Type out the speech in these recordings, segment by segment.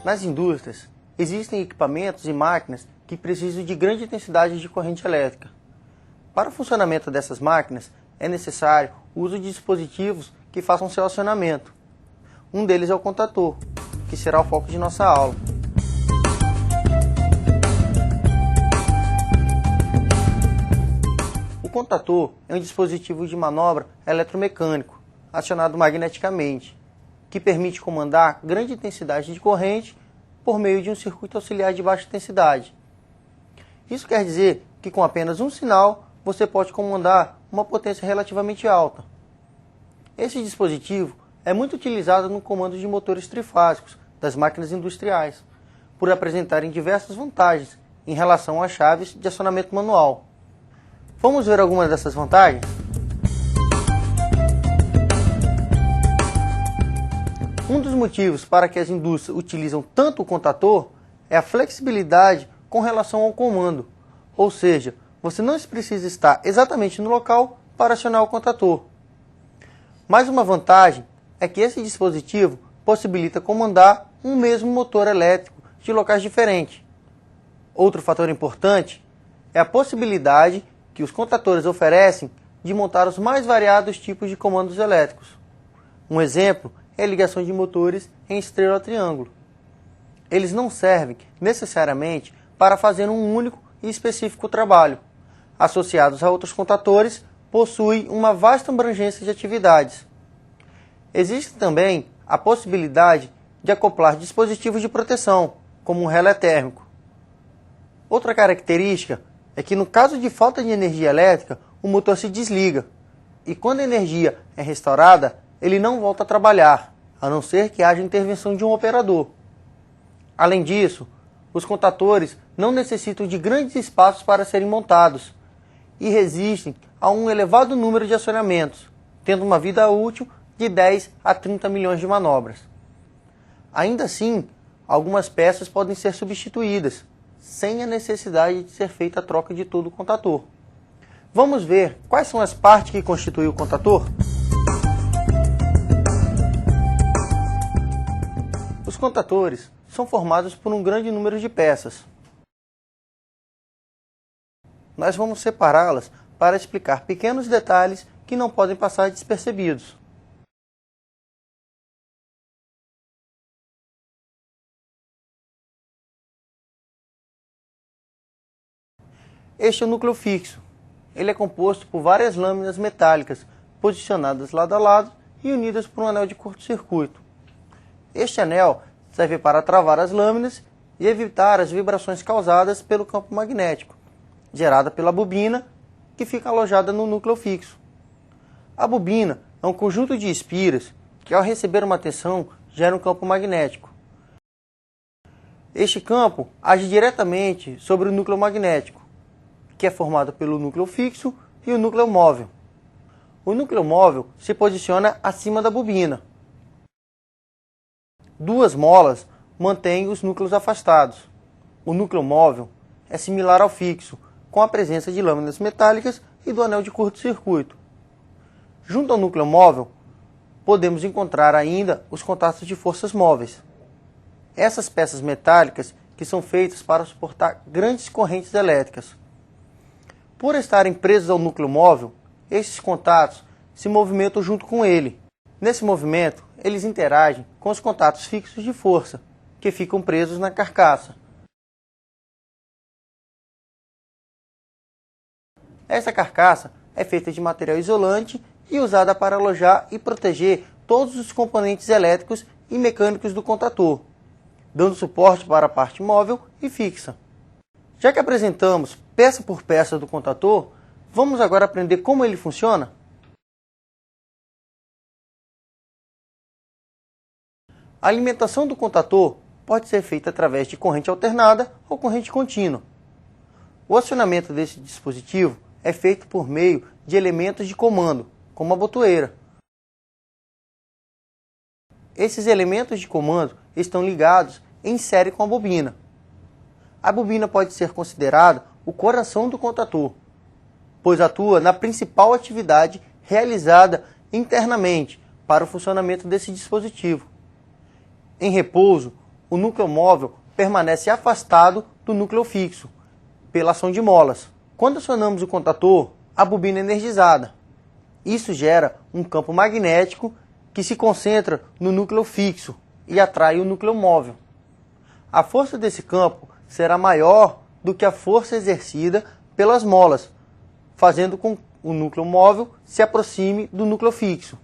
Nas indústrias, existem equipamentos e máquinas que precisam de grande intensidade de corrente elétrica. Para o funcionamento dessas máquinas, é necessário o uso de dispositivos que façam seu acionamento. Um deles é o contator, que será o foco de nossa aula. O contator é um dispositivo de manobra eletromecânico, acionado magneticamente, que permite comandar grande intensidade de corrente por meio de um circuito auxiliar de baixa intensidade. Isso quer dizer que com apenas um sinal você pode comandar uma potência relativamente alta. Esse dispositivo é muito utilizado no comando de motores trifásicos das máquinas industriais, por apresentarem diversas vantagens em relação às chaves de acionamento manual. Vamos ver algumas dessas vantagens? Um dos motivos para que as indústrias utilizam tanto o contator é a flexibilidade com relação ao comando, ou seja, você não precisa estar exatamente no local para acionar o contator. Mais uma vantagem é que esse dispositivo possibilita comandar um mesmo motor elétrico de locais diferentes. Outro fator importante é a possibilidade que os contatores oferecem de montar os mais variados tipos de comandos elétricos. Um exemplo é a ligação de motores em estrela-triângulo. Eles não servem necessariamente para fazer um único e específico trabalho. Associados a outros contatores, possuem uma vasta abrangência de atividades. Existe também a possibilidade de acoplar dispositivos de proteção, como um relé térmico. Outra característica é que no caso de falta de energia elétrica, o motor se desliga, e quando a energia é restaurada, ele não volta a trabalhar, a não ser que haja intervenção de um operador. Além disso, os contatores não necessitam de grandes espaços para serem montados e resistem a um elevado número de acionamentos, tendo uma vida útil de 10 a 30 milhões de manobras. Ainda assim, algumas peças podem ser substituídas, sem a necessidade de ser feita a troca de todo o contator. Vamos ver quais são as partes que constituem o contator? Os contatores são formados por um grande número de peças. Nós vamos separá-las para explicar pequenos detalhes que não podem passar despercebidos. Este é o núcleo fixo. Ele é composto por várias lâminas metálicas, posicionadas lado a lado e unidas por um anel de curto-circuito. Este anel serve para travar as lâminas e evitar as vibrações causadas pelo campo magnético, gerada pela bobina, que fica alojada no núcleo fixo. A bobina é um conjunto de espiras que, ao receber uma tensão, gera um campo magnético. Este campo age diretamente sobre o núcleo magnético, que é formado pelo núcleo fixo e o núcleo móvel. O núcleo móvel se posiciona acima da bobina. Duas molas mantêm os núcleos afastados. O núcleo móvel é similar ao fixo, com a presença de lâminas metálicas e do anel de curto-circuito. Junto ao núcleo móvel, podemos encontrar ainda os contatos de forças móveis. Essas peças metálicas que são feitas para suportar grandes correntes elétricas. Por estarem presos ao núcleo móvel, esses contatos se movimentam junto com ele. Nesse movimento, eles interagem com os contatos fixos de força, que ficam presos na carcaça. Essa carcaça é feita de material isolante e usada para alojar e proteger todos os componentes elétricos e mecânicos do contator, dando suporte para a parte móvel e fixa. Já que apresentamos peça por peça do contator, vamos agora aprender como ele funciona? A alimentação do contator pode ser feita através de corrente alternada ou corrente contínua. O acionamento desse dispositivo é feito por meio de elementos de comando, como a botoeira. Esses elementos de comando estão ligados em série com a bobina. A bobina pode ser considerada o coração do contator, pois atua na principal atividade realizada internamente para o funcionamento desse dispositivo. Em repouso, o núcleo móvel permanece afastado do núcleo fixo, pela ação de molas. Quando acionamos o contator, a bobina é energizada. Isso gera um campo magnético que se concentra no núcleo fixo e atrai o núcleo móvel. A força desse campo será maior do que a força exercida pelas molas, fazendo com que o núcleo móvel se aproxime do núcleo fixo.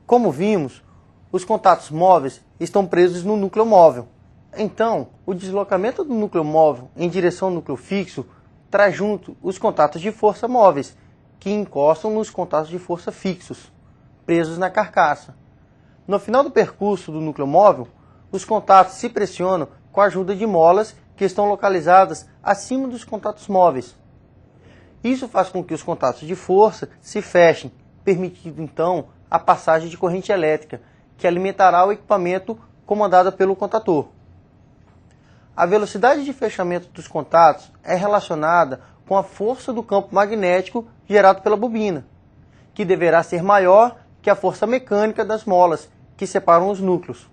Como vimos, os contatos móveis estão presos no núcleo móvel. Então, o deslocamento do núcleo móvel em direção ao núcleo fixo traz junto os contatos de força móveis, que encostam nos contatos de força fixos, presos na carcaça. No final do percurso do núcleo móvel, os contatos se pressionam com a ajuda de molas que estão localizadas acima dos contatos móveis. Isso faz com que os contatos de força se fechem, permitindo então a passagem de corrente elétrica, que alimentará o equipamento comandado pelo contator. A velocidade de fechamento dos contatos é relacionada com a força do campo magnético gerado pela bobina, que deverá ser maior que a força mecânica das molas que separam os núcleos.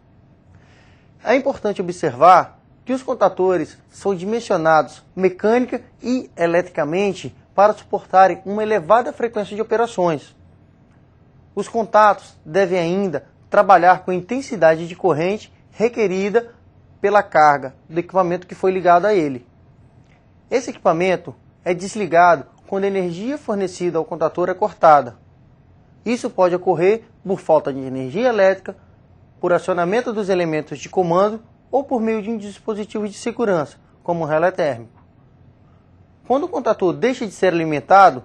É importante observar que os contatores são dimensionados mecânica e eletricamente para suportarem uma elevada frequência de operações. Os contatos devem ainda trabalhar com a intensidade de corrente requerida pela carga do equipamento que foi ligado a ele. Esse equipamento é desligado quando a energia fornecida ao contator é cortada. Isso pode ocorrer por falta de energia elétrica, por acionamento dos elementos de comando ou por meio de um dispositivo de segurança, como um relé térmico. Quando o contator deixa de ser alimentado,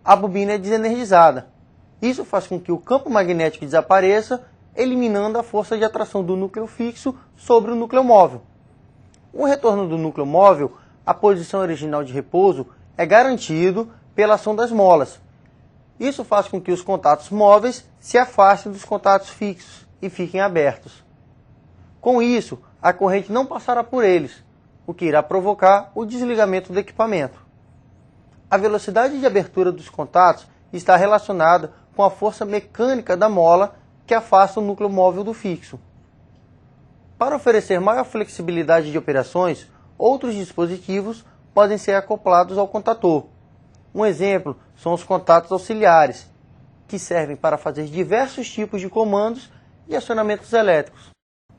a bobina é desenergizada. Isso faz com que o campo magnético desapareça, eliminando a força de atração do núcleo fixo sobre o núcleo móvel. O retorno do núcleo móvel à posição original de repouso é garantido pela ação das molas. Isso faz com que os contatos móveis se afastem dos contatos fixos e fiquem abertos. Com isso, a corrente não passará por eles, o que irá provocar o desligamento do equipamento. A velocidade de abertura dos contatos está relacionada com a força mecânica da mola que afasta o núcleo móvel do fixo. Para oferecer maior flexibilidade de operações, outros dispositivos podem ser acoplados ao contator. Um exemplo são os contatos auxiliares, que servem para fazer diversos tipos de comandos e acionamentos elétricos.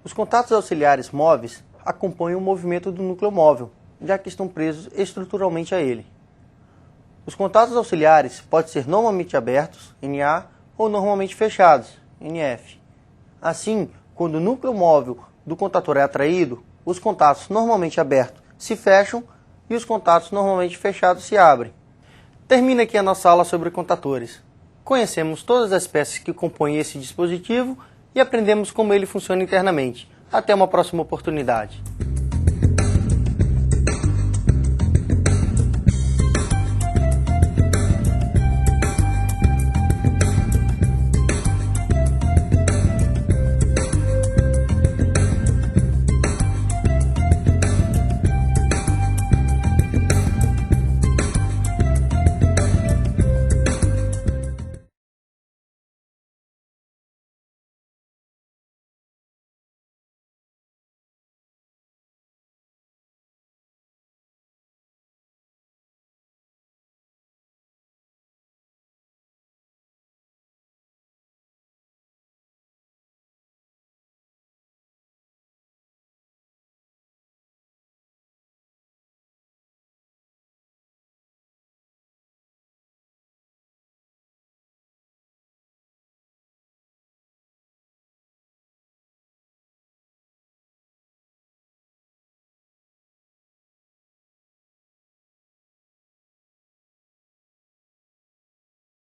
Os contatos auxiliares móveis acompanham o movimento do núcleo móvel, já que estão presos estruturalmente a ele. Os contatos auxiliares podem ser normalmente abertos, NA, ou normalmente fechados, NF. Assim, quando o núcleo móvel do contator é atraído, os contatos normalmente abertos se fecham e os contatos normalmente fechados se abrem. Termina aqui a nossa aula sobre contatores. Conhecemos todas as peças que compõem esse dispositivo e aprendemos como ele funciona internamente. Até uma próxima oportunidade.